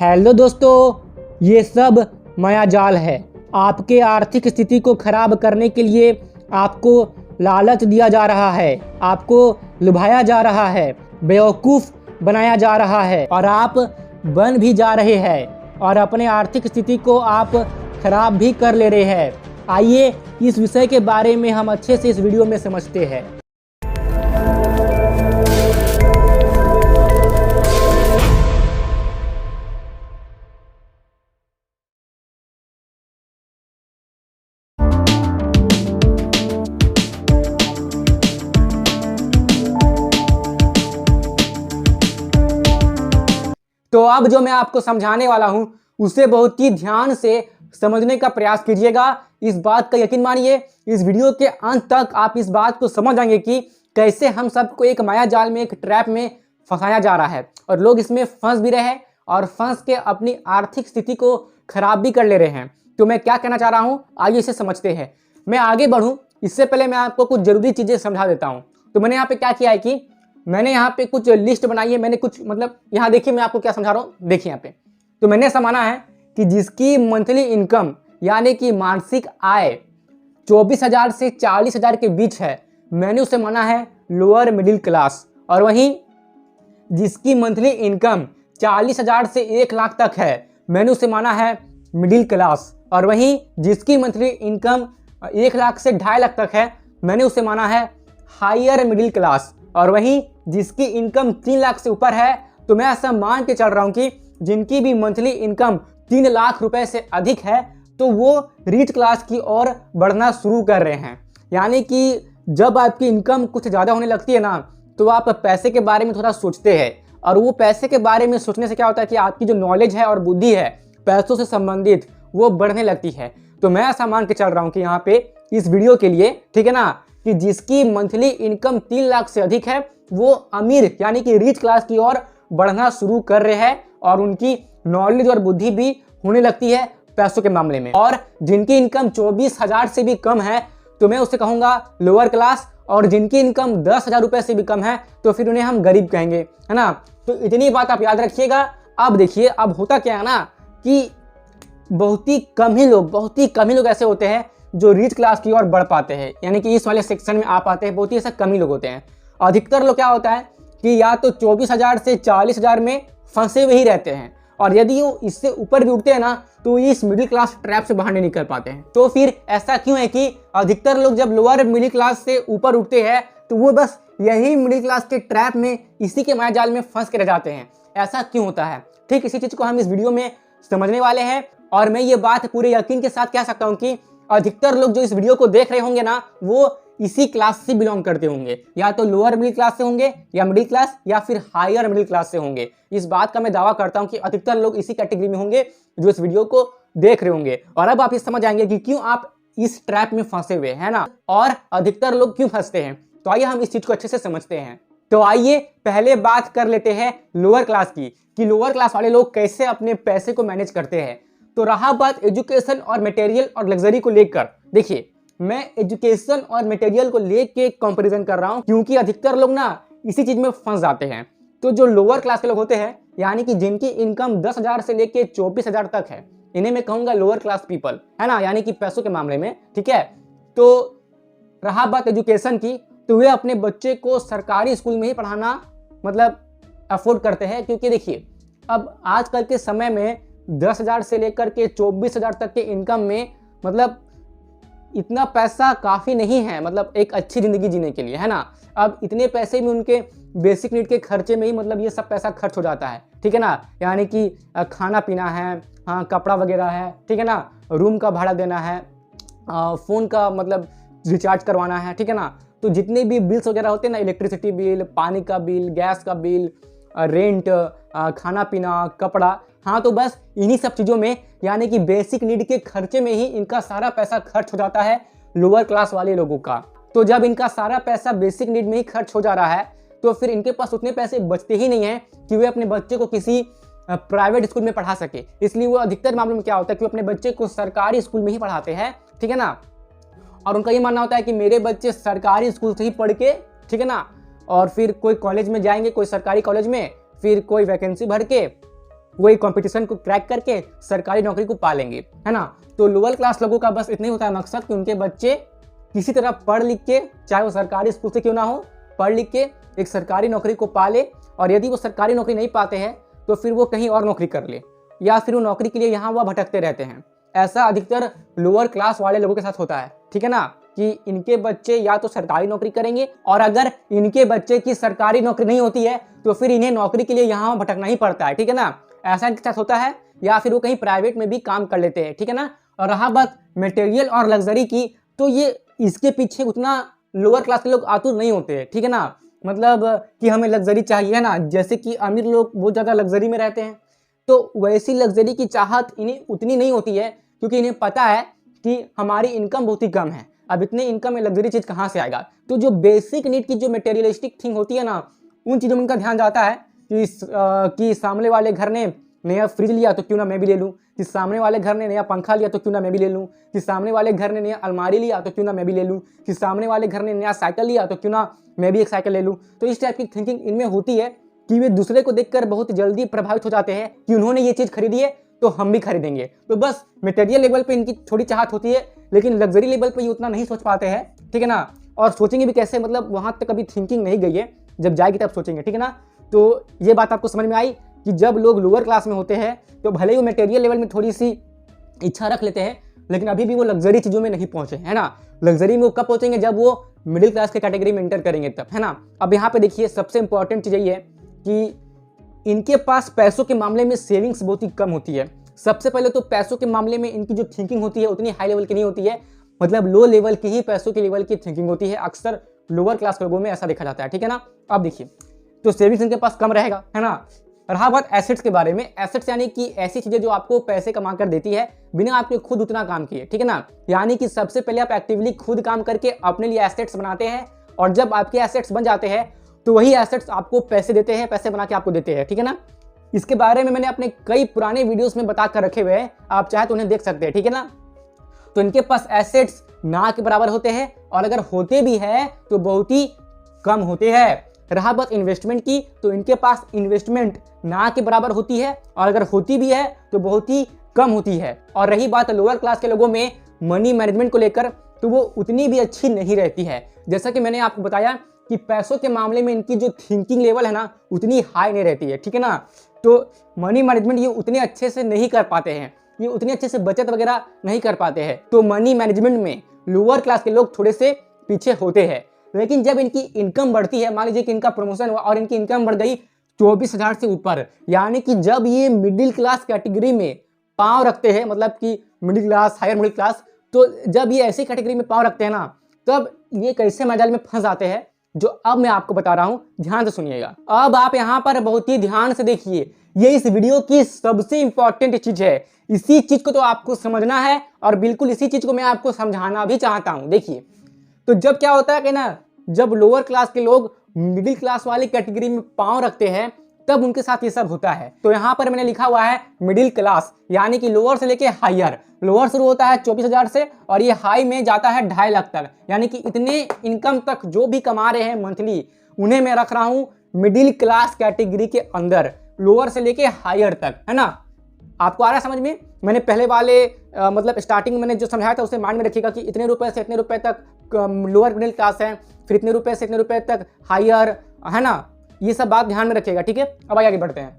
Hello दोस्तों, ये सब मायाजाल है। आपके आर्थिक स्थिति को खराब करने के लिए आपको लालच दिया जा रहा है, आपको लुभाया जा रहा है, बेवकूफ़ बनाया जा रहा है और आप बन भी जा रहे हैं और अपने आर्थिक स्थिति को आप खराब भी कर ले रहे हैं। आइए इस विषय के बारे में हम अच्छे से इस वीडियो में समझते हैं। तो अब जो मैं आपको समझाने वाला हूं उसे बहुत ही ध्यान से समझने का प्रयास कीजिएगा। इस बात का यकीन मानिए, इस वीडियो के अंत तक आप इस बात को समझ जाएंगे कि कैसे हम सबको एक माया जाल में, एक ट्रैप में फंसाया जा रहा है और लोग इसमें फंस भी रहे हैं और फंस के अपनी आर्थिक स्थिति को खराब भी कर ले रहे हैं। तो मैं क्या कहना चाह रहा हूँ, आइए इसे समझते हैं। मैं आगे बढ़ूँ इससे पहले मैं आपको कुछ जरूरी चीज़ें समझा देता हूँ। तो मैंने यहाँ पे क्या किया है कि मैंने यहाँ पे कुछ लिस्ट बनाई है। मैंने कुछ यहाँ देखिए, मैं आपको क्या समझा रहा हूँ, देखिए यहाँ पे। तो मैंने ऐसा माना है कि जिसकी मंथली इनकम यानी कि मासिक आय 24,000 से 40,000 के बीच है, मैंने उसे माना है लोअर मिडिल क्लास। और वहीं जिसकी मंथली इनकम 40,000 से 1 लाख तक है, मैंने उसे माना है मिडिल क्लास। और वहीं जिसकी मंथली इनकम 1 लाख से 2.5 लाख तक है, मैंने उसे माना है हायर मिडिल क्लास। और वहीं जिसकी इनकम 3 लाख से ऊपर है, तो मैं ऐसा मान के चल रहा हूं कि जिनकी भी मंथली इनकम 3 लाख रुपए से अधिक है, तो वो रिच क्लास की ओर बढ़ना शुरू कर रहे हैं। यानी कि जब आपकी इनकम कुछ ज़्यादा होने लगती है ना, तो आप पैसे के बारे में थोड़ा सोचते हैं। और वो पैसे के बारे में सोचने से क्या होता है कि आपकी जो नॉलेज है और बुद्धि है पैसों से संबंधित, वो बढ़ने लगती है। तो मैं ऐसा मान के चल रहा हूँ कि यहाँ पे इस वीडियो के लिए, ठीक है ना, कि जिसकी मंथली इनकम 3 लाख से अधिक है, वो अमीर यानी कि रिच क्लास की ओर बढ़ना शुरू कर रहे हैं और उनकी नॉलेज और बुद्धि भी होने लगती है पैसों के मामले में। और जिनकी इनकम 24,000 से भी कम है, तो मैं उसे कहूँगा लोअर क्लास। और जिनकी इनकम 10,000 रुपये से भी कम है, तो फिर उन्हें हम गरीब कहेंगे, है ना। तो इतनी बात आप याद रखिएगा। अब देखिए, अब होता क्या है ना कि बहुत ही कम ही लोग ऐसे होते हैं जो रिच क्लास की ओर बढ़ पाते हैं, यानी कि इस वाले सेक्शन में आ पाते हैं। बहुत ही ऐसा कम ही लोग होते हैं। अधिकतर लोग क्या होता है कि या तो 24,000 से 40,000 में फंसे हुए ही रहते हैं, और यदि वो इससे ऊपर भी उठते हैं ना, तो इस मिडिल क्लास ट्रैप से बाहर नहीं निकल पाते हैं। तो फिर ऐसा क्यों है कि अधिकतर लोग जब लोअर मिडिल क्लास से ऊपर उठते हैं, तो वो बस यही मिडिल क्लास के ट्रैप में, इसी के मायाजाल में फंस के रह जाते हैं। ऐसा क्यों होता है, ठीक इसी चीज को हम इस वीडियो में समझने वाले हैं। और मैं ये बात पूरे यकीन के साथ कह सकता हूँ कि अधिकतर लोग जो इस वीडियो को देख रहे होंगे ना, वो इसी क्लास से बिलोंग करते होंगे। या तो लोअर मिडिल क्लास से होंगे, या मिडिल क्लास, या फिर हायर मिडिल क्लास से होंगे। इस बात का मैं दावा करता हूं कि अधिकतर लोग इसी कैटेगरी में होंगे जो इस वीडियो को देख रहे होंगे। और अब आप ये समझ आएंगे कि क्यों आप इस ट्रैप में फंसे हुए हैं ना, और अधिकतर लोग क्यों फंसते हैं। तो आइए हम इस चीज को अच्छे से समझते हैं। तो आइए पहले बात कर लेते हैं लोअर क्लास की, कि लोअर क्लास वाले लोग कैसे अपने पैसे को मैनेज करते हैं। तो रहा बात एजुकेशन और मटेरियल और लग्जरी को लेकर, देखिए मैं एजुकेशन और मटेरियल को लेके कंपैरिजन कर रहा हूं, क्योंकि अधिकतर लोग ना इसी चीज में फंस जाते हैं। तो जो लोअर क्लास के लोग होते हैं, यानी कि जिनकी इनकम 10,000 से लेके 24,000 तक है, इन्हें मैं कहूंगा लोअर क्लास पीपल, है ना, यानी कि पैसों के मामले में, ठीक है। तो रहा बात एजुकेशन की, तो वे अपने बच्चे को सरकारी स्कूल में ही पढ़ाना अफोर्ड करते हैं। क्योंकि देखिए, अब आजकल के समय में 10,000 से लेकर के 24,000 तक के इनकम में इतना पैसा काफ़ी नहीं है, एक अच्छी ज़िंदगी जीने के लिए, है ना। अब इतने पैसे में उनके बेसिक नीड के खर्चे में ही ये सब पैसा खर्च हो जाता है, ठीक है ना। यानी कि खाना पीना है, हाँ, कपड़ा वगैरह है, ठीक है ना, रूम का भाड़ा देना है, फ़ोन का रिचार्ज करवाना है, ठीक है ना। तो जितने भी बिल्स वगैरह होते हैं ना, इलेक्ट्रिसिटी बिल, पानी का बिल, गैस का बिल, रेंट, खाना पीना, कपड़ा, हाँ, तो बस इन्हीं सब चीज़ों में, यानी कि बेसिक नीड के खर्चे में ही इनका सारा पैसा खर्च हो जाता है लोअर क्लास वाले लोगों का। तो जब इनका सारा पैसा बेसिक नीड में ही खर्च हो जा रहा है, तो फिर इनके पास उतने पैसे बचते ही नहीं हैं कि वे अपने बच्चे को किसी प्राइवेट स्कूल में पढ़ा सके। इसलिए वो अधिकतर मामलों में क्या होता है कि वो अपने बच्चे को सरकारी स्कूल में ही पढ़ाते हैं, ठीक है ना। और उनका ये मानना होता है कि मेरे बच्चे सरकारी स्कूल से ही पढ़ के, ठीक है ना, और फिर कोई कॉलेज में जाएंगे, कोई सरकारी कॉलेज में, फिर कोई वैकेंसी भर के वो एक कंपटीशन को क्रैक करके सरकारी नौकरी को पा लेंगे, है ना। तो लोअर क्लास लोगों का बस इतना ही होता है मकसद कि उनके बच्चे किसी तरह पढ़ लिख के, चाहे वो सरकारी स्कूल से क्यों ना हो, पढ़ लिख के एक सरकारी नौकरी को पा ले, और यदि वो सरकारी नौकरी नहीं पाते हैं तो फिर वो कहीं और नौकरी कर ले, या फिर वो नौकरी के लिए यहाँ वहाँ भटकते रहते हैं। ऐसा अधिकतर लोअर क्लास वाले लोगों के साथ होता है, ठीक है ना, कि इनके बच्चे या तो सरकारी नौकरी करेंगे, और अगर इनके बच्चे की सरकारी नौकरी नहीं होती है तो फिर इन्हें नौकरी के लिए यहाँ भटकना ही पड़ता है, ठीक है ना। ऐसा इनके साथ होता है, या फिर वो कहीं प्राइवेट में भी काम कर लेते हैं, ठीक है ना। और रहा बात मटेरियल और लग्जरी की, तो ये इसके पीछे उतना लोअर क्लास के लोग आतुर नहीं होते हैं, ठीक है ना। मतलब कि हमें लग्जरी चाहिए ना, जैसे कि अमीर लोग बहुत ज़्यादा लग्जरी में रहते हैं, तो वैसी लग्जरी की चाहत इन्हें उतनी नहीं होती है, क्योंकि इन्हें पता है कि हमारी इनकम बहुत ही कम है, अब इतने इनकम में लग्जरी चीज़ कहाँ से आएगा। तो जो बेसिक नीड की जो मटेरियलिस्टिक थिंग होती है ना, उन चीज़ों में उनका ध्यान जाता है कि सामने वाले घर ने नया फ्रिज लिया तो क्यों ना मैं भी ले लूँ, कि सामने वाले घर ने नया पंखा लिया तो क्यों ना मैं भी ले लूँ, कि सामने वाले घर ने नया अलमारी लिया तो क्यों ना मैं भी ले लूँ, कि सामने वाले घर ने नया साइकिल लिया तो क्यों ना मैं भी एक साइकिल ले लूँ। तो इस टाइप की थिंकिंग इनमें होती है कि वे दूसरे को देखकर बहुत जल्दी प्रभावित हो जाते हैं कि उन्होंने ये चीज़ खरीदी है तो हम भी खरीदेंगे। तो बस मटेरियल लेवल पे इनकी थोड़ी चाहत होती है, लेकिन लग्जरी लेवल पे ये उतना नहीं सोच पाते हैं, ठीक है ना। और सोचेंगे भी कैसे, मतलब वहाँ तक कभी थिंकिंग नहीं गई है, जब जाएगी तब सोचेंगे, ठीक है ना। तो ये बात आपको समझ में आई कि जब लोग लोअर क्लास में होते हैं तो भले ही वो मटेरियल लेवल में थोड़ी सी इच्छा रख लेते हैं, लेकिन अभी भी वो लग्जरी चीज़ों में नहीं पहुंचे, है ना। लग्जरी में वो कब पहुंचेंगे, जब वो मिडिल क्लास के कैटेगरी में एंटर करेंगे तब, है ना। अब यहाँ पे देखिए सबसे इंपॉर्टेंट चीज़ ये है कि इनके पास पैसों के मामले में सेविंग्स बहुत ही कम होती है। सबसे पहले तो पैसों के मामले में इनकी जो थिंकिंग होती है उतनी हाई लेवल की नहीं होती है, मतलब लो लेवल की ही पैसों के लेवल की थिंकिंग होती है। अक्सर लोअर क्लास के लोगों में ऐसा देखा जाता है, ठीक है ना। अब देखिए तो सेविंग्स इनके पास कम रहेगा, है ना। रहा बात एसेट्स के बारे में, एसेट्स यानी कि ऐसी चीजें जो आपको पैसे कमा कर देती है बिना आपके खुद उतना काम किए, ठीक है ना। यानी कि सबसे पहले आप एक्टिवली खुद काम करके अपने लिए एसेट्स बनाते हैं, और जब आपके एसेट्स बन जाते हैं तो वही एसेट्स आपको पैसे देते हैं, पैसे बना के आपको देते हैं, ठीक है ना। इसके बारे में मैंने अपने कई पुराने वीडियोस में बता कर रखे हुए हैं, आप चाहे तो उन्हें देख सकते हैं, ठीक है ना। तो इनके पास एसेट्स ना के बराबर होते हैं, और अगर होते भी है तो बहुत ही कम होते हैं। रहा बात इन्वेस्टमेंट की, तो इनके पास इन्वेस्टमेंट ना के बराबर होती है, और अगर होती भी है तो बहुत ही कम होती है। और रही बात लोअर क्लास के लोगों में मनी मैनेजमेंट को लेकर, तो वो उतनी भी अच्छी नहीं रहती है। जैसा कि मैंने आपको बताया कि पैसों के मामले में इनकी जो थिंकिंग लेवल है ना उतनी हाई नहीं रहती है, ठीक है ना। तो मनी मैनेजमेंट ये उतने अच्छे से नहीं कर पाते हैं, ये उतने अच्छे से बचत वगैरह नहीं कर पाते हैं। तो मनी मैनेजमेंट में लोअर क्लास के लोग थोड़े से पीछे होते हैं। लेकिन जब इनकी इनकम बढ़ती है, मान लीजिए कि इनका प्रमोशन हुआ और इनकी इनकम बढ़ गई 24,000 से ऊपर, यानी कि जब ये मिडिल क्लास कैटेगरी में पांव रखते हैं, मतलब कि middle class, higher middle class, तो जब ये ऐसी कैटेगरी में पांव रखते हैं ना, तब ये कैसे मजाल में फंस जाते हैं, जो अब मैं आपको बता रहा हूं, ध्यान से सुनिएगा। अब आप यहां पर बहुत ही ध्यान से देखिए, ये इस वीडियो की सबसे इंपॉर्टेंट चीज है। इसी चीज को तो आपको समझना है, और बिल्कुल इसी चीज को मैं आपको समझाना भी चाहता हूं। देखिए, तो जब क्या होता है कि ना, जब लोअर क्लास के लोग मिडिल क्लास वाली कैटेगरी में पांव रखते हैं, तब उनके साथ ये सब होता है। तो यहाँ पर मैंने लिखा हुआ है मिडिल क्लास, यानी कि लोअर से लेके हायर। लोअर शुरू होता है 24,000 से, और ये हाई में जाता है 2.5 लाख तक, यानी कि इतने इनकम तक जो भी कमा रहे हैं मंथली, उन्हें मैं रख रहा हूँ मिडिल क्लास कैटेगरी के अंदर, लोअर से लेके हायर तक, है ना। आपको आ रहा है समझ में। मैंने पहले वाले मतलब स्टार्टिंग में मैंने जो समझाया था उसे माइंड में रखिएगा कि इतने रुपए से इतने रुपए तक लोअर मिडिल क्लास है, फिर इतने रुपए से इतने रुपए तक हायर, है ना। ये सब बात ध्यान में रखिएगा, ठीक है। अब आगे बढ़ते हैं।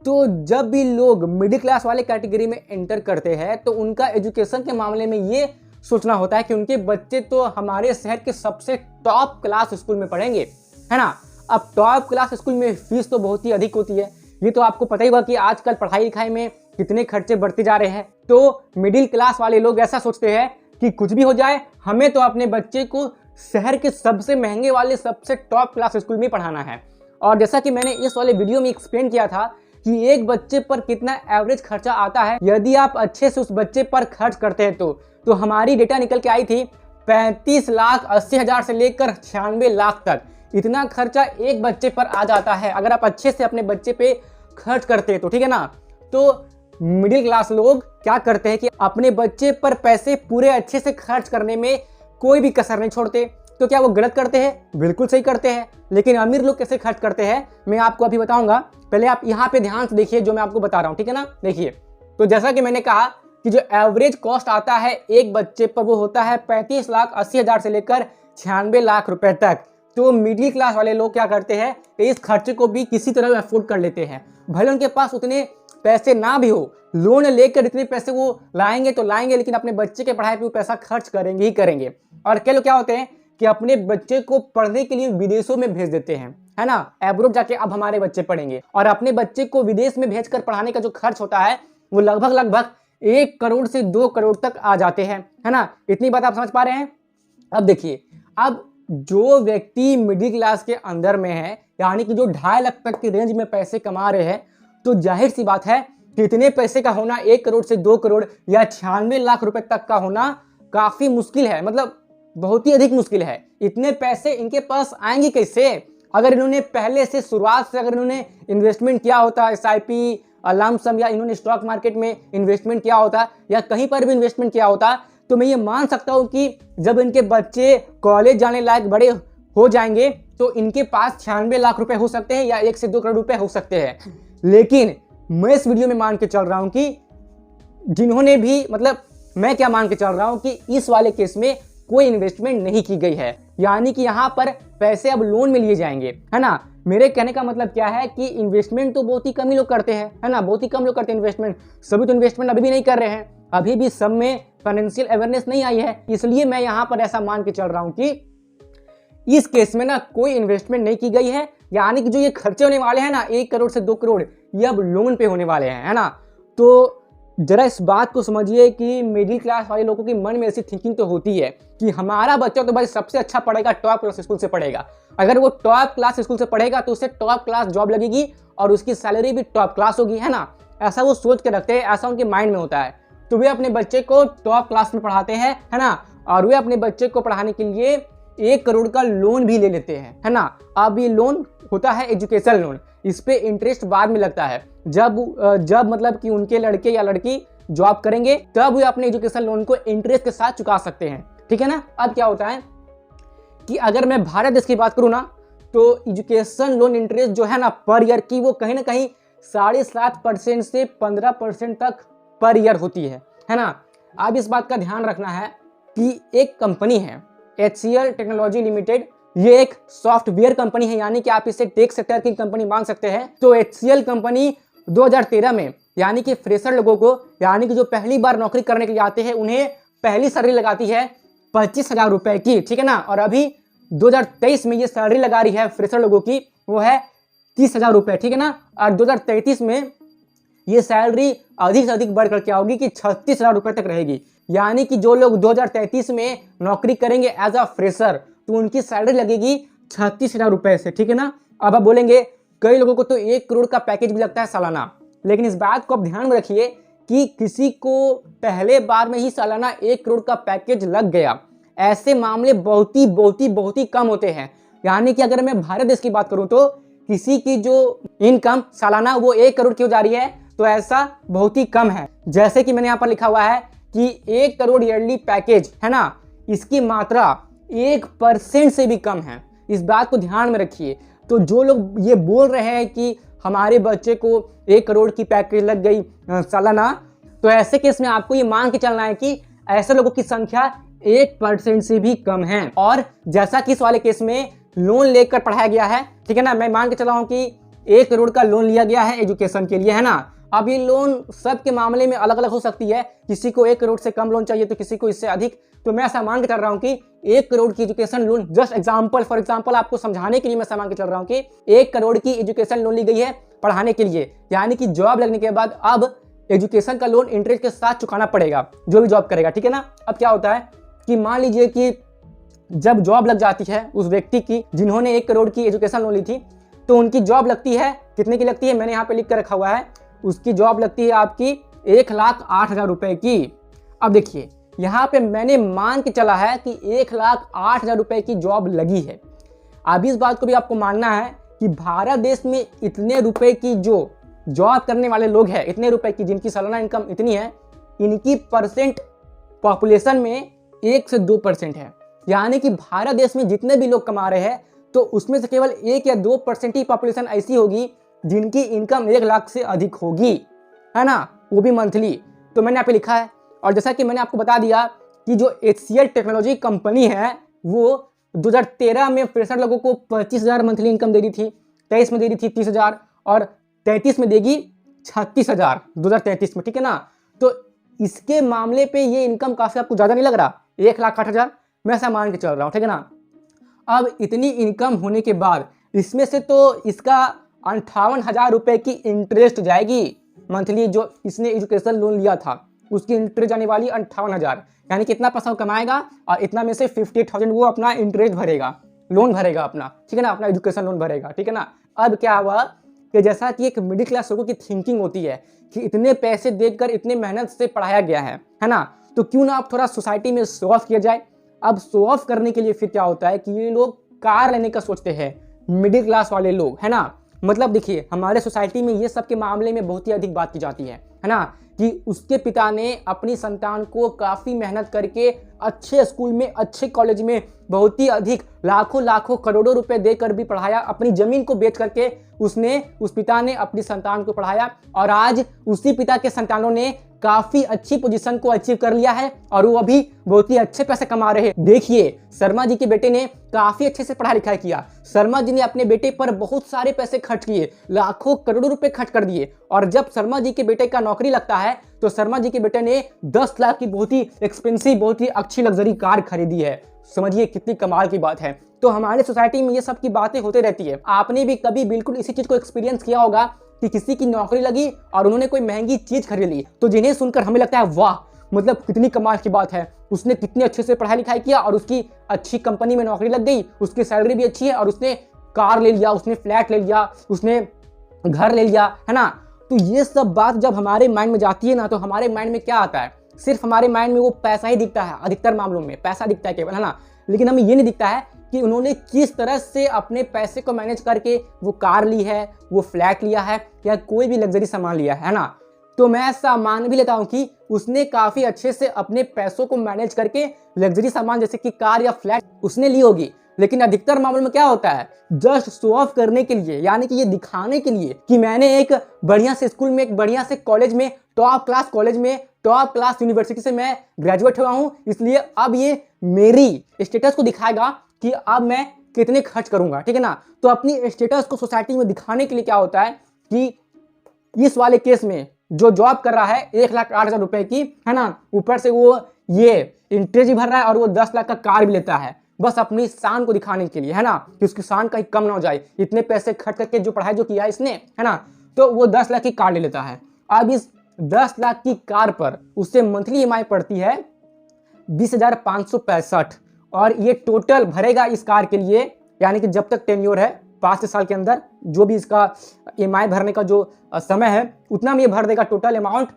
तो जब भी लोग मिडिल क्लास वाले कैटेगरी में एंटर करते हैं, तो उनका एजुकेशन के मामले में ये सोचना होता है कि उनके बच्चे तो हमारे शहर के सबसे टॉप क्लास स्कूल में पढ़ेंगे, है ना। अब टॉप क्लास स्कूल में फीस तो बहुत ही अधिक होती है, ये तो आपको पता ही होगा कि आजकल पढ़ाई लिखाई में कितने खर्चे बढ़ते जा रहे हैं। तो मिडिल क्लास वाले लोग ऐसा सोचते हैं कि कुछ भी हो जाए, हमें तो अपने बच्चे को शहर के सबसे महंगे वाले सबसे टॉप क्लास स्कूल में पढ़ाना है। और जैसा कि मैंने इस वाले वीडियो में एक्सप्लेन किया था कि एक बच्चे पर कितना एवरेज खर्चा आता है, यदि आप अच्छे से उस बच्चे पर खर्च करते हैं तो हमारी डेटा निकल के आई थी 35,80,000 से लेकर 96 लाख तक, इतना खर्चा एक बच्चे पर आ जाता है अगर आप अच्छे से अपने बच्चे पे खर्च करते हैं तो, ठीक है ना। तो मिडिल क्लास लोग क्या करते हैं कि अपने बच्चे पर पैसे पूरे अच्छे से खर्च करने में कोई भी कसर नहीं छोड़ते। तो क्या वो गलत करते हैं? बिल्कुल सही करते हैं। लेकिन अमीर लोग कैसे खर्च करते हैं मैं आपको अभी बताऊंगा। पहले आप यहाँ पे ध्यान से देखिए जो मैं आपको बता रहा हूँ, ठीक है ना। देखिए, तो जैसा कि मैंने कहा कि जो एवरेज कॉस्ट आता है एक बच्चे पर वो होता है 35,80,000 से लेकर 96 लाख रुपए तक। तो मिडिल क्लास वाले लोग क्या करते हैं, इस खर्चे को भी किसी तरह अफोर्ड कर लेते हैं। भले उनके पास उतने पैसे ना भी हो, लोन लेकर इतने पैसे वो लाएंगे तो लाएंगे, लेकिन अपने बच्चे के पढ़ाई पे वो पैसा खर्च करेंगे ही करेंगे। और कई लोग क्या होते हैं कि अपने बच्चे को पढ़ने के लिए विदेशों में भेज देते हैं, है ना। एब्रोड जाके अब हमारे बच्चे पढ़ेंगे, और अपने बच्चे को विदेश में भेजकर पढ़ाने का जो खर्च होता है वो लगभग 1 करोड़ से 2 करोड़ तक आ जाते हैं, है ना। इतनी बात आप समझ पा रहे हैं। अब देखिए, अब जो व्यक्ति मिडिल क्लास के अंदर में है, यानी कि जो 2.5 लाख तक की रेंज में पैसे कमा रहे हैं, तो जाहिर सी बात है कि इतने पैसे का होना 1 करोड़ से 2 करोड़ या 96 लाख रुपए तक का होना काफी मुश्किल है, मतलब बहुत ही अधिक मुश्किल है। इतने पैसे इनके पास आएंगे कैसे? अगर इन्होंने पहले से शुरुआत से अगर इन्होंने इन्वेस्टमेंट किया होता, SIP, लमसम, या इन्होंने स्टॉक मार्केट में इन्वेस्टमेंट किया होता, या कहीं पर भी इन्वेस्टमेंट किया होता, तो मैं ये मान सकता हूँ कि जब इनके बच्चे कॉलेज जाने लायक बड़े हो जाएंगे तो इनके पास 96 लाख रुपए हो सकते हैं या 1 से 2 करोड़ रुपए हो सकते हैं। लेकिन मैं इस वीडियो में मान के चल रहा हूं कि जिन्होंने भी, मतलब मैं क्या मान के चल रहा हूं कि इस वाले केस में कोई इन्वेस्टमेंट नहीं की गई है, यानी कि यहां पर पैसे अब लोन में लिए जाएंगे, है ना। मेरे कहने का मतलब क्या है कि इन्वेस्टमेंट तो बहुत ही कम ही लोग करते हैं, है ना, बहुत ही कम लोग करते हैं इन्वेस्टमेंट। सभी तो इन्वेस्टमेंट अभी भी नहीं कर रहे हैं, अभी भी सब में फाइनेंशियल अवेयरनेस नहीं आई है। इसलिए मैं यहाँ पर ऐसा मान के चल रहा हूँ कि इस केस में ना कोई इन्वेस्टमेंट नहीं की गई है, यानी कि जो ये खर्चे होने वाले हैं ना 1 करोड़ से 2 करोड़, ये अब लोन पे होने वाले हैं, है ना। तो जरा इस बात को समझिए कि मिडिल क्लास वाले लोगों के मन में ऐसी थिंकिंग तो होती है कि हमारा बच्चा तो भाई सबसे अच्छा पढ़ेगा, टॉप क्लास स्कूल से पढ़ेगा। अगर वो टॉप क्लास स्कूल से पढ़ेगा तो उसे टॉप क्लास जॉब लगेगी और उसकी सैलरी भी टॉप क्लास होगी, है ना। ऐसा वो सोच के रखते हैं, ऐसा उनके माइंड में होता है। तो वे अपने बच्चे को टॉप क्लास में पढ़ाते हैं, है ना, और वे अपने बच्चे को पढ़ाने के लिए 1 करोड़ का लोन भी ले लेते हैं, है ना। अब ये लोन होता है एजुकेशन लोन, इस पे इंटरेस्ट बाद में लगता है जब मतलब कि उनके लड़के या लड़की जॉब करेंगे तब वे अपने एजुकेशन लोन को इंटरेस्ट के साथ चुका सकते हैं, ठीक है ना। अब क्या होता है कि अगर मैं भारत देश की बात करूँ ना, तो एजुकेशन लोन इंटरेस्ट जो है ना पर ईयर की, वो कहीं ना कहीं 7.5% से 15% तक पर ईयर होती है ना। अब इस बात का ध्यान रखना है कि एक कंपनी है HCL टेक्नोलॉजी लिमिटेड, ये एक सॉफ्टवेयर कंपनी है, यानी कि आप इसे टेक सेक्टर की कंपनी मान सकते हैं। तो HCL कंपनी 2013 में, यानी कि फ्रेशर लोगों को, यानी कि जो पहली बार नौकरी करने के लिए आते हैं, उन्हें पहली सैलरी लगाती है 25,000 रुपए की, ठीक है ना। और अभी 2023 में ये सैलरी लगा रही है फ्रेशर लोगों की, वो है 30,000 रुपए, ठीक है ना। और 2033 में ये सैलरी अधिक से अधिक बढ़कर क्या होगी कि 36,000 रुपए तक रहेगी। यानी कि जो लोग 2033 में नौकरी करेंगे एज अ फ्रेशर, तो उनकी सैलरी लगेगी 36,000 रुपए से, ठीक है ना। अब आप बोलेंगे कई लोगों को तो 1 करोड़ का पैकेज भी लगता है सालाना, लेकिन इस बात को आप ध्यान में रखिए कि किसी को पहले बार में ही सालाना 1 करोड़ का पैकेज लग गया, ऐसे मामले बहुत ही कम होते हैं। यानी कि अगर मैं भारत देश की बात करूं तो किसी की जो इनकम सालाना वो 1 करोड़ की हो जा रही है, तो ऐसा बहुत ही कम है। जैसे कि मैंने यहाँ पर लिखा हुआ है कि 1 करोड़ ईयरली पैकेज, है ना, इसकी मात्रा 1% से भी कम है। इस बात को ध्यान में रखिए। तो जो लोग ये बोल रहे हैं कि हमारे बच्चे को 1 करोड़ की पैकेज लग गई सालाना, तो ऐसे केस में आपको ये मान के चलना है कि ऐसे लोगों की संख्या 1% से भी कम है। और जैसा कि इस वाले केस में लोन लेकर पढ़ाया गया है, ठीक है ना, मैं मान के चला हूं कि 1 करोड़ का लोन लिया गया है एजुकेशन के लिए, है ना। अब ये लोन सबके मामले में अलग अलग हो सकती है, किसी को 1 करोड़ से कम लोन चाहिए तो किसी को इससे अधिक। तो मैं ऐसा मान के चल रहा हूँ कि 1 करोड़ की education loan, just example for example आपको समझाने के लिए मैं ऐसा मान के चल रहा हूँ कि 1 करोड़ की एजुकेशन लोन ली गई है पढ़ाने के लिए, यानी कि जॉब लगने के बाद अब एजुकेशन का लोन इंटरेस्ट के साथ चुकाना पड़ेगा जो भी जॉब करेगा, ठीक है ना। अब क्या होता है कि मान लीजिए कि जब जॉब लग जाती है उस व्यक्ति की जिन्होंने 1 करोड़ की एजुकेशन लोन ली थी, तो उनकी जॉब लगती है, कितने की लगती है मैंने यहाँ पे लिख कर रखा हुआ है, उसकी जॉब लगती है आपकी 1,08,000 रुपए की। अब देखिए यहाँ पे मैंने मान के चला है कि 1,08,000 रुपए की जॉब लगी है। अब इस बात को भी आपको मानना है कि भारत देश में इतने रुपए की जो जॉब करने वाले लोग हैं, इतने रुपए की जिनकी सालाना इनकम इतनी है, इनकी परसेंट पॉपुलेशन में 1 से 2% है। यानी कि भारत देश में जितने भी लोग कमा रहे हैं तो उसमें से केवल 1 या 2% ही पॉपुलेशन ऐसी होगी जिनकी इनकम 1 लाख से अधिक होगी, है ना, वो भी मंथली। तो मैंने यहाँ पे लिखा है। और जैसा कि मैंने आपको बता दिया कि जो HCL टेक्नोलॉजी कंपनी है वो 2013 में 63 लोगों को 25,000 मंथली इनकम दे रही थी, 23 में दे रही थी 30,000 और 33 में देगी 36,000 2033 में, ठीक है ना। तो इसके मामले पे ये इनकम काफ़ी आपको ज़्यादा नहीं लग रहा? 1,08,000 मैं ऐसा मान के चल रहा हूँ, ठीक है ना। अब इतनी इनकम होने के बाद इसमें से तो इसका 58,000 रुपये की इंटरेस्ट जाएगी मंथली। जो इसने एजुकेशन लोन लिया था उसकी इंटरेस्ट जाने वाली 58,000, यानी कितना पैसा वो कमाएगा और इतना में से 58,000 वो अपना इंटरेस्ट भरेगा, लोन भरेगा अपना, ठीक है ना, अपना एजुकेशन लोन भरेगा, ठीक है ना। अब क्या हुआ कि जैसा कि एक मिडिल क्लास लोगों की थिंकिंग होती है कि इतने पैसे देकर इतने मेहनत से पढ़ाया गया है ना, तो क्यों ना आप थोड़ा सोसाइटी में शो ऑफ किया जाए। अब शो ऑफ करने के लिए फिर क्या होता है कि ये लोग कार लेने का सोचते हैं, मिडिल क्लास वाले लोग, है ना। मतलब देखिए हमारे सोसाइटी में ये सब के मामले में बहुत ही अधिक बात की जाती है ना, कि उसके पिता ने अपनी संतान को काफ़ी मेहनत करके अच्छे स्कूल में, अच्छे कॉलेज में बहुत ही अधिक लाखों लाखों करोड़ों रुपए देकर भी पढ़ाया, अपनी ज़मीन को बेच करके उस पिता ने अपनी संतान को पढ़ाया और आज उसी पिता के संतानों ने काफ़ी अच्छी पोजीशन को अचीव कर लिया है और वो अभी बहुत ही अच्छे पैसे कमा रहे हैं। देखिए शर्मा जी के बेटे ने काफ़ी अच्छे से पढ़ाई लिखाई किया, शर्मा जी ने अपने बेटे पर बहुत सारे पैसे खर्च किए, लाखों करोड़ों रुपए खर्च कर दिए और जब शर्मा जी के बेटे का नौकरी लगता है तो शर्मा जी के बेटे ने 10 लाख की बहुत ही एक्सपेंसिव, बहुत ही अच्छी लग्जरी कार खरीदी है। समझिए कितनी कमाल की बात है। तो हमारे सोसाइटी में ये सब की बातें होते रहती है। आपने भी कभी बिल्कुल इसी चीज को एक्सपीरियंस किया होगा कि किसी की नौकरी लगी और उन्होंने कोई महंगी चीज खरीद ली, तो जिन्हें सुनकर हमें लगता है वाह, मतलब कितनी कमाल की बात है, उसने कितने अच्छे से पढ़ाई लिखाई किया और उसकी अच्छी कंपनी में नौकरी लग गई, उसकी सैलरी भी अच्छी है और उसने कार ले लिया, उसने फ्लैट ले लिया, उसने घर ले लिया, है ना। तो ये सब बात जब हमारे माइंड में जाती है ना, तो हमारे माइंड में क्या आता है, सिर्फ हमारे माइंड में वो पैसा ही दिखता है। अधिकतर मामलों में पैसा दिखता है केवल, है ना, लेकिन हमें ये नहीं दिखता है कि उन्होंने किस तरह से अपने पैसे को मैनेज करके वो कार ली है, वो फ्लैट लिया है या कोई भी लग्जरी सामान लिया है ना। तो मैं ऐसा मान भी लेता हूँ कि उसने काफ़ी अच्छे से अपने पैसों को मैनेज करके लग्जरी सामान जैसे कि कार या फ्लैट उसने ली होगी। लेकिन अधिकतर मामलों में क्या होता है, जस्ट शो ऑफ करने के लिए, यानी कि ये दिखाने के लिए कि मैंने एक बढ़िया से स्कूल में, एक बढ़िया से कॉलेज में, टॉप क्लास कॉलेज में, टॉप क्लास यूनिवर्सिटी से मैं ग्रेजुएट हुआ हूँ, इसलिए अब ये मेरी स्टेटस को दिखाएगा कि अब मैं कितने खर्च करूंगा, ठीक है ना। तो अपनी स्टेटस को सोसाइटी में दिखाने के लिए क्या होता है कि इस वाले केस में जो जॉब कर रहा है 1,08,000 रुपए की, है ना, ऊपर से वो ये इंटरेस्ट भी भर रहा है और वो 10 लाख का कार भी लेता है, बस अपनी शान को दिखाने के लिए, है ना, कि उसकी शान कहीं कम ना हो जाए। इतने पैसे खर्च करके जो पढ़ाई जो किया है इसने, है ना, तो वो 10 लाख की कार ले लेता है। अब इस 10 लाख की कार पर उससे मंथली EMI पड़ती है 20,565 और ये टोटल भरेगा इस कार के लिए, यानी कि जब तक टेन्योर है 5 साल के अंदर जो भी इसका EMI भरने का जो समय है उतना में ये भर देगा। टोटल अमाउंट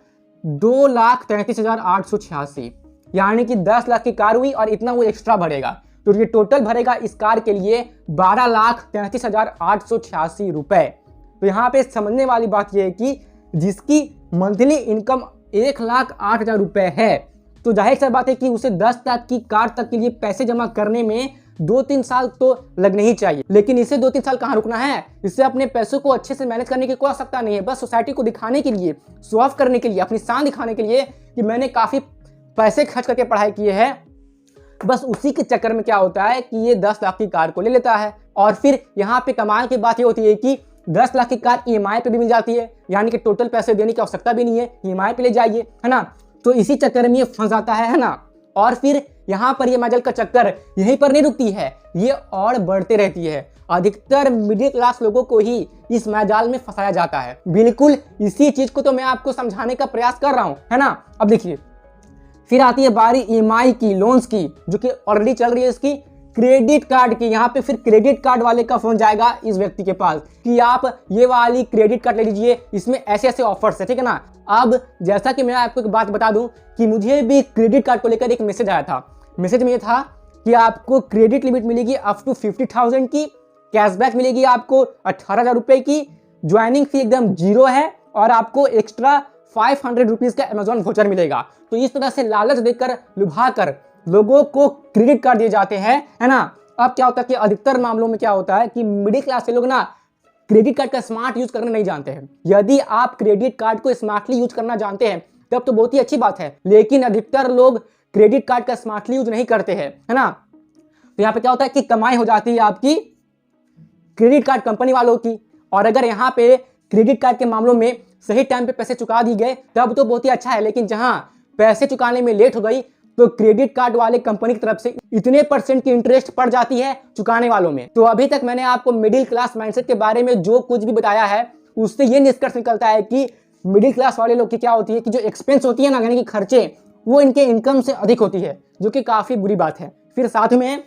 2,33,886, यानी कि 10 लाख की कार हुई और इतना वो एक्स्ट्रा भरेगा, तो ये टोटल भरेगा इस कार के लिए 12,33,886 रुपए। तो यहाँ पे समझने वाली बात यह है कि जिसकी मंथली इनकम 1,08,000 रुपए है, तो जाहिर सी बात है कि उसे 10 लाख की कार तक के लिए पैसे जमा करने में 2-3 साल तो लगने ही चाहिए। लेकिन इसे 2-3 साल कहाँ रुकना है, इससे अपने पैसों को अच्छे से मैनेज करने की कोई आवश्यकता नहीं है। बस सोसाइटी को दिखाने के लिए, शो ऑफ करने के लिए, अपनी शान दिखाने के लिए कि मैंने काफ़ी पैसे खर्च करके पढ़ाई किए हैं, बस उसी के चक्कर में क्या होता है कि ये 10 लाख की कार को ले लेता है। और फिर यहाँ पे कमाल की बात ये होती है कि 10 लाख की कार EMI पे भी मिल जाती है, यानी कि टोटल पैसे देने की आवश्यकता भी नहीं है, EMI पे ले जाइए, है ना। तो इसी चक्कर में ये फंस जाता है ना। और फिर यहाँ पर ये माजल का चक्कर यहीं पर नहीं रुकती है, ये और बढ़ते रहती है। अधिकतर मिडिल क्लास लोगों को ही इस माजाल में फंसाया जाता है। बिल्कुल इसी चीज को तो मैं आपको समझाने का प्रयास कर रहा हूँ, है ना। अब देखिए फिर आती है बारी EMI की, लोन्स की, जो कि ऑलरेडी चल रही है इसकी, क्रेडिट कार्ड की। यहाँ पे फिर क्रेडिट कार्ड वाले का फोन जाएगा इस व्यक्ति के पास कि आप ये वाली क्रेडिट कार्ड ले लीजिए, इसमें ऐसे ऐसे ऑफर्स है, ठीक है ना। अब जैसा कि मैं आपको एक बात बता दूं कि मुझे भी क्रेडिट कार्ड को लेकर एक मैसेज आया था। मैसेज में ये था कि आपको क्रेडिट लिमिट मिलेगी अप टू 50,000 की, कैशबैक मिलेगी आपको 18,000 रुपए की, ज्वाइनिंग फी एकदम 0 है और आपको एक्स्ट्रा 500 रुपीज का अमेजॉन वाउचर मिलेगा। तो इस तरह से लालच देकर, लुभा कर लोगों को क्रेडिट कार्ड दिए जाते हैं, है ना। अब क्या होता है कि अधिकतर मामलों में क्या होता है कि मिडिल क्लास के लोग ना क्रेडिट कार्ड का स्मार्ट यूज करना नहीं जानते हैं। यदि आप क्रेडिट कार्ड को स्मार्टली यूज करना जानते हैं तब तो बहुत ही अच्छी बात है, लेकिन अधिकतर लोग क्रेडिट कार्ड का स्मार्टली यूज नहीं करते हैं, है ना। तो यहाँ पे क्या होता है कि कमाई हो जाती है आपकी क्रेडिट कार्ड कंपनी वालों की, और अगर यहाँ पे क्रेडिट कार्ड के मामलों में सही टाइम पे पैसे चुका दिए गए तब तो बहुत ही अच्छा है, लेकिन जहां पैसे चुकाने में लेट हो गई तो क्रेडिट कार्ड वाले कंपनी की तरफ से इतने % की इंटरेस्ट पड़ जाती है चुकाने वालों में। तो अभी तक मैंने आपको मिडिल क्लास माइंडसेट के बारे में जो कुछ भी बताया है उससे ये निष्कर्ष निकलता है कि मिडिल क्लास वाले लोग की क्या होती है कि जो एक्सपेंस होती है ना, यानी कि खर्चे, वो इनके इनकम से अधिक होती है, जो कि काफी बुरी बात है। फिर साथ में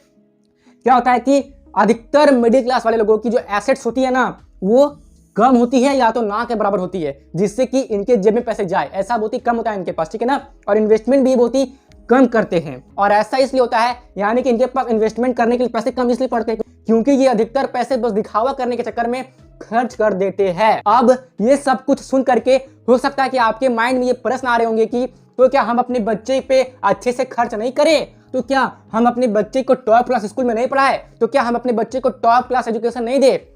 क्या होता है कि अधिकतर मिडिल क्लास वाले लोगों की जो एसेट्स होती है ना वो कम होती है या तो ना के बराबर होती है, जिससे कि इनके जेब में पैसे जाए ऐसा बहुत ही कम होता है इनके पास, ठीक है ना। और इन्वेस्टमेंट भी बहुत ही कम करते हैं, और ऐसा इसलिए होता है यानी कि इनके पास इन्वेस्टमेंट करने के लिए पैसे कम इसलिए पड़ते हैं क्योंकि ये अधिकतर पैसे बस दिखावा करने के चक्कर में खर्च कर देते हैं। अब ये सब कुछ सुन करके हो सकता है कि आपके माइंड में ये प्रश्न आ रहे होंगे कि तो क्या हम अपने बच्चे पे अच्छे से खर्च नहीं करें, तो क्या हम अपने बच्चे को टॉप क्लास स्कूल में नहीं पढ़ाए, तो क्या हम अपने बच्चे को टॉप क्लास एजुकेशन नहीं दे।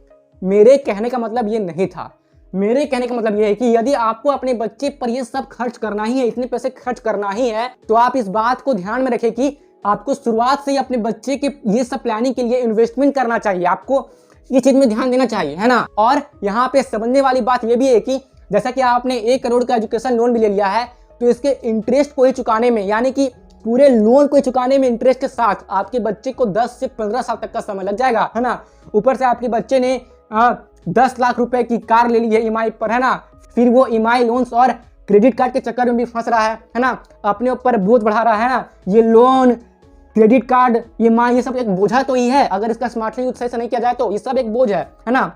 मेरे कहने का मतलब ये नहीं था। मेरे कहने का मतलब ये है कि यदि आपको अपने बच्चे पर ये सब खर्च करना ही है, इतने पैसे खर्च करना ही है, तो आप इस बात को ध्यान में रखें कि आपको शुरुआत से ही अपने बच्चे के ये सब प्लानिंग के लिए इन्वेस्टमेंट करना चाहिए, आपको ये चीज में ध्यान देना चाहिए, है ना। और यहाँ पे समझने वाली बात ये भी है कि जैसा कि आपने 1 करोड़ का एजुकेशन लोन भी ले लिया है, तो इसके इंटरेस्ट को ही चुकाने में, यानी कि पूरे लोन को चुकाने में इंटरेस्ट के साथ आपके बच्चे को 10 से 15 साल तक का समय लग जाएगा, है ना। ऊपर से आपके बच्चे ने 10 लाख रुपए की कार ले ली है ईएमआई पर, है ना। फिर वो ईएमआई लोन्स और क्रेडिट कार्ड के चक्कर में भी फंस रहा है ना, अपने ऊपर बोझ बढ़ा रहा है ना। ये लोन, क्रेडिट कार्ड, ईएमआई, ये सब एक बोझा तो ही है, अगर इसका स्मार्टली यूज सही से नहीं किया जाए तो ये सब एक बोझ है ना।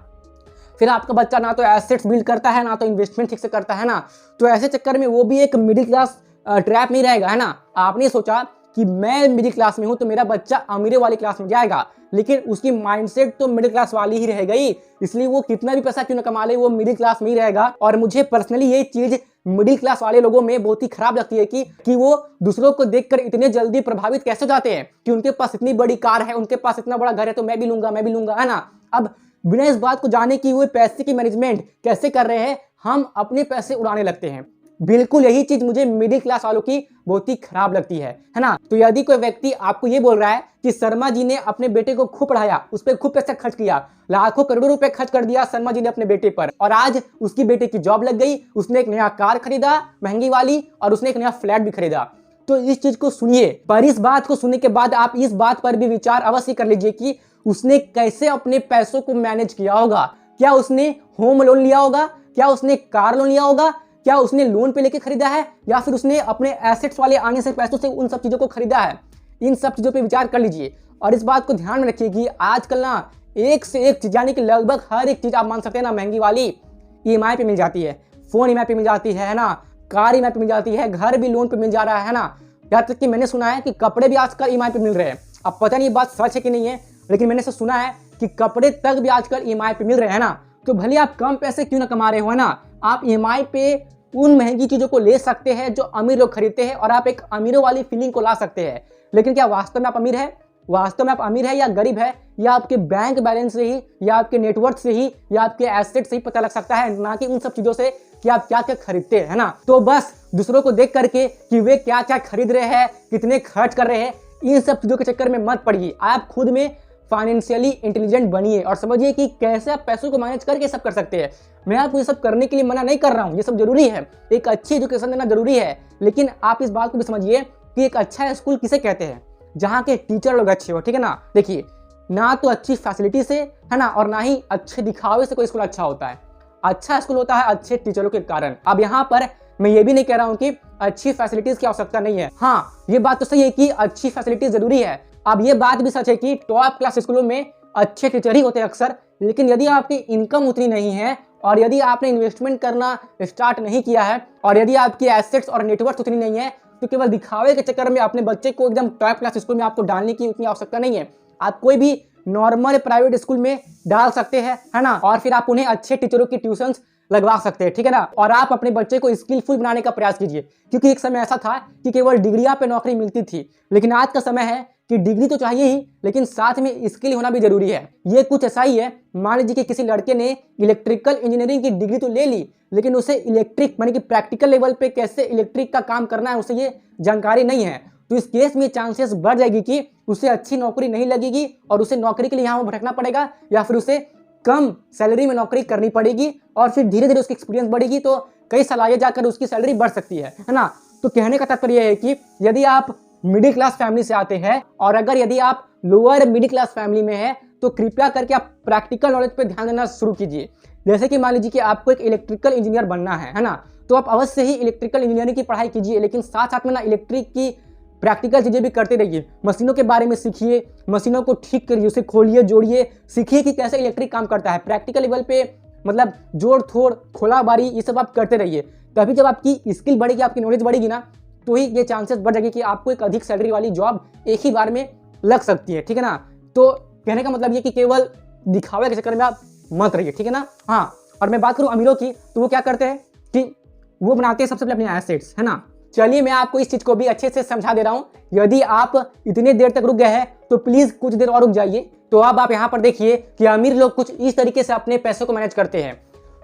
फिर आपका बच्चा ना तो एसेट्स बिल्ड करता है ना तो इन्वेस्टमेंट ठीक से करता है ना, तो ऐसे चक्कर में वो भी एक मिडिल क्लास ट्रैप में रहेगा, है ना। आपने सोचा कि मैं मिडिल क्लास में हूं तो मेरा बच्चा अमीरों वाली क्लास में जाएगा, लेकिन उसकी माइंडसेट तो मिडिल क्लास वाली ही रह गई, इसलिए वो कितना भी पैसा क्यों न कमा ले वो मिडिल क्लास में ही रहेगा। और मुझे पर्सनली ये चीज मिडिल क्लास वाले लोगों में बहुत ही खराब लगती है कि वो दूसरों को देखकर इतने जल्दी प्रभावित कैसे हो जाते हैं कि उनके पास इतनी बड़ी कार है, उनके पास इतना बड़ा घर है तो मैं भी लूंगा, है ना। अब बिना इस बात को जाने कि वो पैसे की मैनेजमेंट कैसे कर रहे हैं, हम अपने पैसे उड़ाने लगते हैं। बिल्कुल यही चीज मुझे मिडिल क्लास वालों की बहुत ही खराब लगती है ना। तो यदि कोई व्यक्ति आपको ये बोल रहा है कि शर्मा जी ने अपने बेटे को खूब पढ़ाया, उस पर खूब पैसा खर्च किया, लाखों करोड़ों रुपए खर्च कर दिया शर्मा जी ने अपने बेटे पर, और आज उसकी बेटे की जॉब लग गई, उसने एक नया कार खरीदा महंगी वाली, और उसने एक नया फ्लैट भी खरीदा, तो इस चीज को सुनिए। पर इस बात को सुनने के बाद आप इस बात पर भी विचार अवश्य कर लीजिए कि उसने कैसे अपने पैसों को मैनेज किया होगा। क्या उसने होम लोन लिया होगा, क्या उसने कार लोन लिया होगा, क्या उसने लोन पे लेके खरीदा है, या फिर उसने अपने एसेट्स वाले आने से पैसों से उन सब चीजों को खरीदा है। इन सब चीजों पे विचार कर लीजिए, और इस बात को ध्यान में रखिए कि आजकल ना एक से एक चीज, यानी कि लगभग हर एक चीज आप मान सकते हैं ना महंगी वाली ईएमआई पे मिल जाती है, फोन ईएमआई पे मिल जाती है ना, कार ईएमआई पे मिल जाती है, घर भी लोन पे मिल जा रहा है ना। यहाँ तक कि मैंने सुना है कि कपड़े भी आजकल ईएमआई पे मिल रहे हैं। अब पता नहीं बात सच है कि नहीं है, लेकिन मैंने सुना है कि कपड़े तक भी आजकल ईएमआई पे मिल रहे हैं ना। तो भले आप कम पैसे क्यों ना कमा रहे हो, है ना, आप ईएमआई पे उन महंगी चीजों को ले सकते हैं जो अमीर लोग खरीदते हैं, और आप एक अमीरों वाली फीलिंग को ला सकते हैं। लेकिन क्या वास्तव में आप अमीर है, वास्तव में आप अमीर है या गरीब है, या आपके बैंक बैलेंस से ही, या आपके नेटवर्क से ही, या आपके एसेट से ही पता लग सकता है, ना कि उन सब चीजों से कि आप क्या क्या खरीदते हैं, है ना। तो बस दूसरों को देख करके कि वे क्या क्या खरीद रहे हैं, कितने खर्च कर रहे हैं, इन सब चीजों के चक्कर में मत पड़िए। आप खुद में फाइनेंशियली इंटेलिजेंट बनिए और समझिए कि कैसे आप पैसों को मैनेज करके सब कर सकते हैं। मैं आपको ये सब करने के लिए मना नहीं कर रहा हूँ, ये सब जरूरी है, एक अच्छी एजुकेशन देना जरूरी है, लेकिन आप इस बात को भी समझिए कि एक अच्छा स्कूल किसे कहते हैं, जहाँ के टीचर लोग अच्छे हो, ठीक है ना। देखिए, ना तो अच्छी फैसिलिटी से, है ना, और ना ही अच्छे दिखावे से कोई स्कूल अच्छा होता है। अच्छा स्कूल होता है अच्छे टीचरों के कारण। अब यहाँ पर मैं ये भी नहीं कह रहा हूँ कि अच्छी फैसिलिटीज की आवश्यकता नहीं है। हाँ, ये बात तो सही है कि अच्छी फैसिलिटीज जरूरी है। अब ये बात भी सच है कि टॉप क्लास स्कूलों में अच्छे टीचर ही होते हैं अक्सर, लेकिन यदि आपकी इनकम उतनी नहीं है, और यदि आपने इन्वेस्टमेंट करना स्टार्ट नहीं किया है, और यदि आपकी एसेट्स और नेटवर्क उतनी नहीं है, तो केवल दिखावे के चक्कर में अपने बच्चे को एकदम टॉप क्लास स्कूल में आपको डालने की उतनी आवश्यकता नहीं है। आप कोई भी नॉर्मल प्राइवेट स्कूल में डाल सकते हैं, है ना। और फिर आप उन्हें अच्छे टीचरों की ट्यूशंस लगवा सकते हैं, ठीक है ना। और आप अपने बच्चे को स्किलफुल बनाने का प्रयास कीजिए, क्योंकि एक समय ऐसा था कि केवल डिग्रियां पे नौकरी मिलती थी, लेकिन आज का समय है कि डिग्री तो चाहिए ही, लेकिन साथ में स्किल होना भी जरूरी है। ये कुछ ऐसा ही है, मान लीजिए कि किसी लड़के ने इलेक्ट्रिकल इंजीनियरिंग की डिग्री तो ले ली, लेकिन उसे इलेक्ट्रिक माने कि प्रैक्टिकल लेवल पे कैसे इलेक्ट्रिक का काम करना है उसे ये जानकारी नहीं है। तो इस केस में चांसेस बढ़ जाएगी कि उसे अच्छी नौकरी नहीं लगेगी और उसे नौकरी के लिए यहाँ भटकना पड़ेगा, या फिर उसे कम सैलरी में नौकरी करनी पड़ेगी, और फिर धीरे धीरे उसकी एक्सपीरियंस बढ़ेगी तो कई साल आगे जाकर उसकी सैलरी बढ़ सकती है ना। तो कहने का तात्पर्य है कि यदि आप मिडिल क्लास फैमिली से आते हैं, और अगर यदि आप लोअर मिडिल क्लास फैमिली में है, तो कृपया करके आप प्रैक्टिकल नॉलेज पे ध्यान देना शुरू कीजिए। जैसे कि मान लीजिए कि आपको एक इलेक्ट्रिकल इंजीनियर बनना है ना, तो आप अवश्य ही इलेक्ट्रिकल इंजीनियरिंग की पढ़ाई कीजिए, लेकिन साथ साथ में ना इलेक्ट्रिक की प्रैक्टिकल चीज़ें भी करते रहिए। मशीनों के बारे में सीखिए, मशीनों को ठीक करिए, उसे खोलिए, जोड़िए, सीखिए कि कैसे इलेक्ट्रिक काम करता है। प्रैक्टिकल लेवल पे मतलब जोड़ थोड़ खोला बारी ये सब आप करते रहिए। तभी जब आपकी स्किल बढ़ेगी, आपकी नॉलेज बढ़ेगी ना, तो ही ये चांसेस बढ़ जाएगी कि आपको एक अधिक सैलरी वाली जॉब एक ही बार में लग सकती है, ठीक है ना। तो कहने का मतलब ये कि केवल दिखावे के चक्कर में आप मत रहिए, ठीक है ना। हाँ, और मैं बात करूँ अमीरों की, तो वो क्या करते हैं कि वो बनाते हैं सबसे पहले अपने एसेट्स, है ना। चलिए मैं आपको इस चीज को भी अच्छे से समझा दे रहा हूँ। यदि आप इतने देर तक रुक गए हैं तो प्लीज कुछ देर और रुक जाइए। तो अब आप यहाँ पर देखिए कि अमीर लोग कुछ इस तरीके से अपने पैसों को मैनेज करते हैं।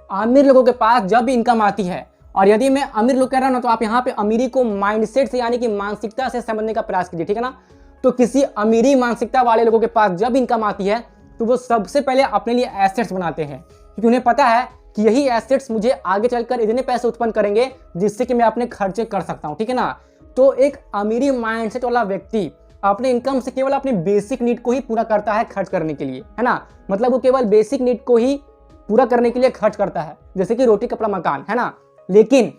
अमीर लोगों के पास जब भी इनकम आती है, और यदि मैं अमीर लोग कह रहा हूँ ना, तो आप यहाँ पे अमीरी को माइंडसेट से यानी कि मानसिकता से समझने का प्रयास कीजिए, ठीक है ना। तो किसी अमीरी मानसिकता वाले लोगों के पास जब इनकम आती है तो वो सबसे पहले अपने लिए एसेट्स बनाते हैं, क्योंकि उन्हें पता है कि यही एसेट्स मुझे आगे चलकर इतने पैसे उत्पन्न करेंगे जिससे कि मैं अपने खर्चे कर सकता हूँ, ठीक है ना। तो एक अमीरी माइंडसेट वाला व्यक्ति अपने इनकम से केवल अपने बेसिक नीड को ही पूरा करता है खर्च करने के लिए, है ना। मतलब वो केवल बेसिक नीड को ही पूरा करने के लिए खर्च करता है, जैसे कि रोटी कपड़ा मकान, है ना। लेकिन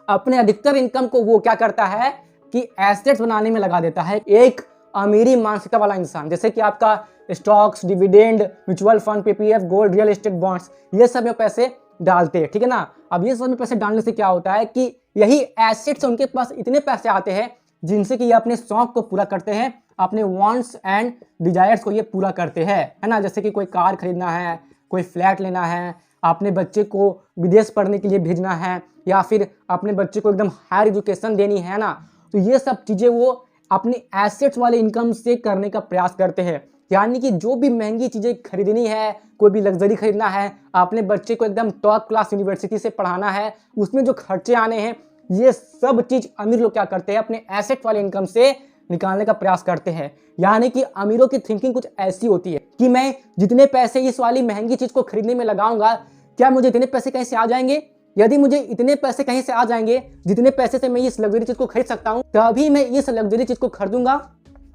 अपने अधिकतर इनकम को वो क्या करता है कि एसेट्स बनाने में लगा देता है। एक अमीरी मानसिकता वाला इंसान, जैसे कि आपका stocks, dividend, mutual fund, PPF, gold, real estate, bonds, ये सब में पैसे डालते हैं, ठीक है ना। अब ये सब में पैसे डालने से क्या होता है कि यही एसेट्स उनके पास इतने पैसे आते हैं जिनसे कि ये अपने शौक को पूरा करते हैं, अपने वांट्स एंड डिजायर्स को ये पूरा करते हैं, है ना। जैसे कि कोई कार खरीदना है, कोई फ्लैट लेना है, अपने बच्चे को विदेश पढ़ने के लिए भेजना है, या फिर अपने बच्चे को एकदम हायर एजुकेशन देनी है ना। तो ये सब चीज़ें वो अपनी एसेट्स वाले इनकम से करने का प्रयास करते हैं। यानी कि जो भी महंगी चीज़ें खरीदनी है, कोई भी लग्जरी खरीदना है, अपने बच्चे को एकदम टॉप क्लास यूनिवर्सिटी से पढ़ाना है, उसमें जो खर्चे आने हैं, ये सब चीज़ अमीर लोग क्या करते हैं, अपने एसेट वाले इनकम से निकालने का प्रयास करते हैं। यानी कि अमीरों की थिंकिंग कुछ ऐसी होती है कि मैं जितने पैसे इस वाली महंगी चीज़ को खरीदने में लगाऊंगा, क्या मुझे इतने पैसे कहीं से आ जाएंगे? यदि मुझे इतने पैसे कहीं से आ जाएंगे जितने पैसे से मैं इस लग्जरी चीज़ को खरीद सकता हूँ, तभी मैं इस लग्जरी चीज़ को खरीदूंगा,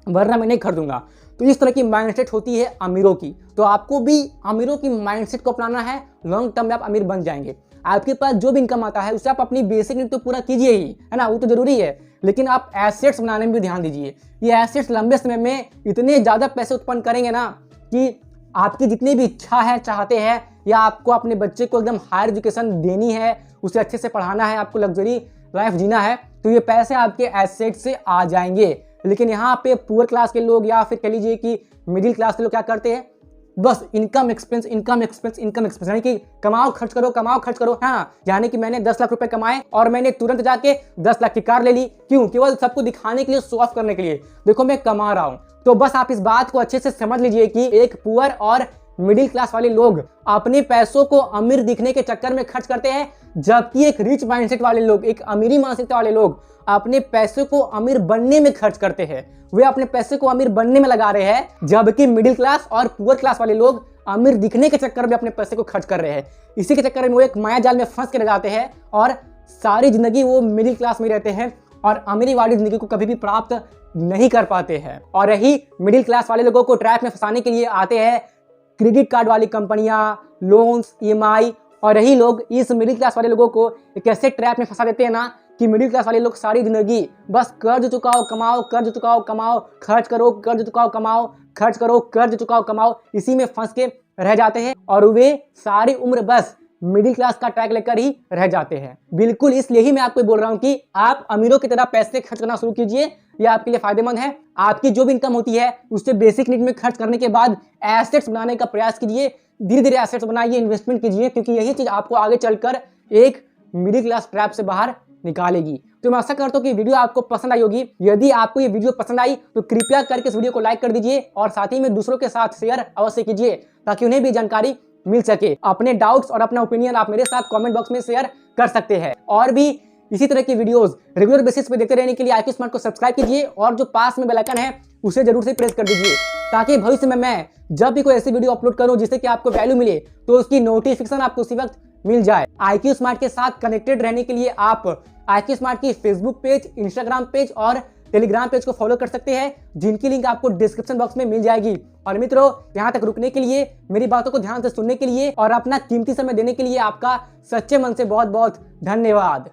वरना मैं नहीं खरीदूंगा। तो इस तरह की माइंडसेट होती है अमीरों की। तो आपको भी अमीरों की माइंडसेट को अपनाना है, लॉन्ग टर्म में आप अमीर बन जाएंगे। आपके पास जो भी इनकम आता है उससे आप अपनी बेसिक नीड तो पूरा कीजिए ही, है ना, वो तो जरूरी है, लेकिन आप एसेट्स बनाने में भी ध्यान दीजिए। ये एसेट्स लंबे समय में इतने ज़्यादा पैसे उत्पन्न करेंगे ना कि आपकी जितनी भी इच्छा है, चाहते हैं, या आपको अपने बच्चे को एकदम हायर एजुकेशन देनी है, उसे अच्छे से पढ़ाना है, आपको लग्जरी लाइफ जीना है, तो ये पैसे आपके एसेट से आ जाएंगे। लेकिन यहाँ पे पुअर क्लास के लोग, या फिर कह लीजिए कि मिडिल क्लास के लोग क्या करते हैं, बस income expense, income expense, income expense, यानी कि कमाओ खर्च करो, कमाओ खर्च करो। हाँ, यानी कि मैंने 10 लाख रुपए कमाए और मैंने तुरंत जाके 10 लाख की कार ले ली, क्यों? केवल सबको दिखाने के लिए, शो ऑफ करने के लिए, देखो मैं कमा रहा हूँ। तो बस आप इस बात को अच्छे से समझ लीजिए कि एक पुअर और मिडिल क्लास वाले लोग अपने पैसों को अमीर दिखने के चक्कर में खर्च करते हैं, जबकि एक रिच माइंडसेट वाले लोग, एक अमीरी मानसिकता वाले लोग अपने पैसों को अमीर बनने में खर्च करते हैं। वे अपने पैसे को अमीर बनने में लगा रहे हैं, जबकि मिडिल क्लास और पुअर क्लास वाले लोग अमीर दिखने के चक्कर में अपने पैसे को खर्च कर रहे हैं। इसी के चक्कर में वो एक माया जाल में फंस के रह जाते हैं और सारी जिंदगी वो मिडिल क्लास में रहते हैं और अमीरी वाली जिंदगी को कभी भी प्राप्त नहीं कर पाते हैं। और यही मिडिल क्लास वाले लोगों को ट्रैप में फंसाने के लिए आते हैं क्रेडिट कार्ड वाली कंपनियां, लोन्स, ईएमआई, और यही लोग इस मिडिल क्लास वाले लोगों को एक ऐसे ट्रैप में फंसा देते हैं ना कि मिडिल क्लास वाले लोग सारी जिंदगी बस कर्ज चुकाओ, कमाओ, कर्ज चुकाओ, कमाओ, खर्च करो, कर्ज चुकाओ, कमाओ, खर्च करो, कर्ज चुकाओ, कमाओ, इसी में फंस के रह जाते हैं और वे सारी उम्र बस मिडिल क्लास का ट्रैक लेकर ही रह जाते हैं। बिल्कुल इसलिए ही मैं आपको बोल रहा हूं कि आप अमीरों की तरह पैसे खर्च करना शुरू कीजिए, ये आपके लिए फायदेमंद है। आपकी जो भी इनकम होती है उससे बेसिक नीड में खर्च करने के बाद एसेट्स बनाने का प्रयास कीजिए, धीरे धीरे एसेट्स बनाइए, इन्वेस्टमेंट कीजिए, क्योंकि यही चीज आपको आगे चलकर एक मिडिल क्लास ट्रैप से बाहर निकालेगी। तो मैं आशा करता हूं कि वीडियो आपको पसंद आई होगी। यदि आपको ये वीडियो पसंद आई तो कृपया करके इस वीडियो को लाइक कर दीजिए और साथ ही में दूसरों के साथ शेयर अवश्य कीजिए ताकि उन्हें भी जानकारी मिल सके। अपने डाउट्स और अपना ओपिनियन आप मेरे साथ कमेंट बॉक्स में शेयर कर सकते हैं। और भी इसी तरह की वीडियोस रेगुलर बेसिस पे देखते रहने के लिए IQ स्मार्ट को सब्सक्राइब कीजिए और जो पास में बेल आइकन है उसे जरूर से प्रेस कर दीजिए ताकि भविष्य में मैं जब भी कोई ऐसी वीडियो अपलोड करूं जिससे कि आपको वैल्यू मिले तो उसकी नोटिफिकेशन आपको उसी वक्त मिल जाए। IQ स्मार्ट के साथ कनेक्टेड रहने के लिए आप IQ स्मार्ट की फेसबुक पेज, इंस्टाग्राम पेज और टेलीग्राम पेज को फॉलो कर सकते हैं, जिनकी लिंक आपको डिस्क्रिप्शन बॉक्स में मिल जाएगी। और मित्रों, यहाँ तक रुकने के लिए, मेरी बातों को ध्यान से सुनने के लिए और अपना कीमती समय देने के लिए आपका सच्चे मन से बहुत बहुत धन्यवाद।